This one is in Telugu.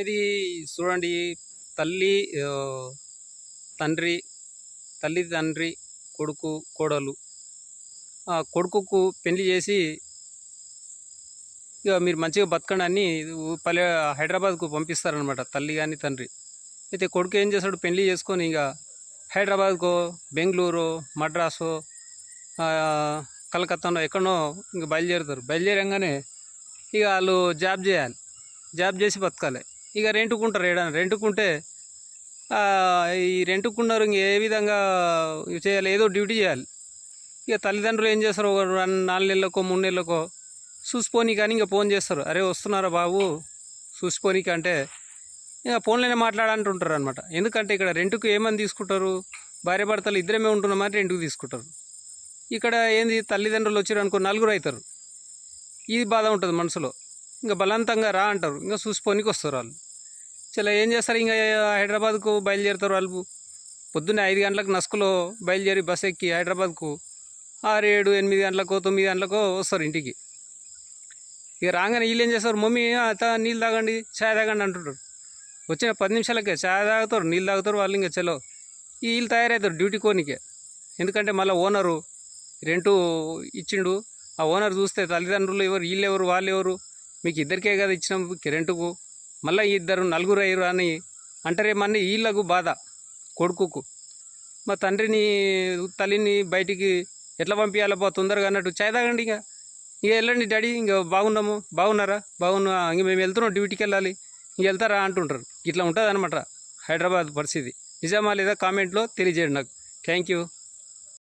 ఇది చూడండి. తల్లి ఆహ్, తండ్రి, తండ్రి, కొడుకు, కోడలు. కొడుకుకు పెళ్లి చేసి ఇక మీరు మంచిగా బతకండి అని హైదరాబాద్‌కు పంపిస్తారనమాట తల్లి గాని, తండ్రి. అయితే కొడుకు ఏం చేస్తాడు, పెళ్లి చేసుకొని ఇక హైదరాబాద్‌కో, బెంగుళూరో, మద్రాసో, కలకత్తానో ఎక్కడనో ఇంక బయలుదేరుతారు. బయలుదేరంగానే ఇక వాళ్ళు జాబ్ చేయాలి. జాబ్ చేసి బతకాలి. ఇక రెంట్‌కుంటారు. ఏడైనా రెంట్‌కుంటే ఈ రెంట్‌కున్నారు ఇంక ఏ విధంగా చేయాలి, ఏదో డ్యూటీ చేయాలి. ఇక తల్లిదండ్రులు ఏం చేస్తారు, ఒక 4 నెలలకో 3 నెలలకో చూసిపోనీకి అని ఇంక ఫోన్ చేస్తారు. అరే వస్తున్నారా బాబు చూసిపోనీకి అంటే ఇక ఫోన్లోనే మాట్లాడంటుంటారు అనమాట. ఎందుకంటే ఇక్కడ రెంట్కు ఏమని తీసుకుంటారు, భార్యాభర్తలు ఇద్దరమే ఉంటున్నామని రెంట్కు తీసుకుంటారు. ఇక్కడ ఏంది, తల్లిదండ్రులు వచ్చారు అనుకో, నలుగురు అవుతారు. ఇది బాధ ఉంటుంది మనసులో. ఇంకా బలవంతంగా రా అంటారు, ఇంకా చూసిపోనీకి వస్తారు వాళ్ళు. చాలా ఏం చేస్తారు, ఇంకా హైదరాబాద్కు బయలుదేరుతారు వాళ్ళు. పొద్దున్నే 5 గంటలకు నస్కులో బయలుదేరి బస్ ఎక్కి హైదరాబాద్కు 6, 7, 8 గంటలకో 9 గంటలకో వస్తారు ఇంటికి. ఇక రాగానే వీళ్ళు ఏం చేస్తారు, మమ్మీ నీళ్ళు తాగండి, ఛాయ్ తాగండి అంటుంటారు. వచ్చిన 10 నిమిషాలకే ఛాయ్ తాగుతారు, నీళ్ళు తాగుతారు వాళ్ళు. ఇంకా చలో వీళ్ళు తయారవుతారు డ్యూటీ కోనికే. ఎందుకంటే మళ్ళీ ఓనరు రెంటు ఇచ్చిండు. ఆ ఓనర్ చూస్తే తల్లిదండ్రులు ఎవరు, వీళ్ళెవరు, వాళ్ళెవరు, మీకు ఇద్దరికే కదా ఇచ్చినాం రెంటుకు, మళ్ళీ ఇద్దరు నలుగురు అయ్యారు అని అంటారేమని వీళ్ళకు బాధ కొడుకుకు. మా తండ్రిని తల్లిని బయటికి ఎట్లా పంపించాలబ్బా తొందరగా అన్నట్టు, ఛాయ్ తాగండి ఇక వెళ్ళండి డాడీ, ఇంకా బాగున్నారా, ఇంక మేము వెళ్తున్నాం డ్యూటీకి వెళ్ళాలి, ఇంక వెళ్తారా అంటుంటారు. ఇట్లా ఉంటుంది అనమాట హైదరాబాద్ పరిస్థితి. నిజమా లేదా కామెంట్లో తెలియజేయండి నాకు. Thank you.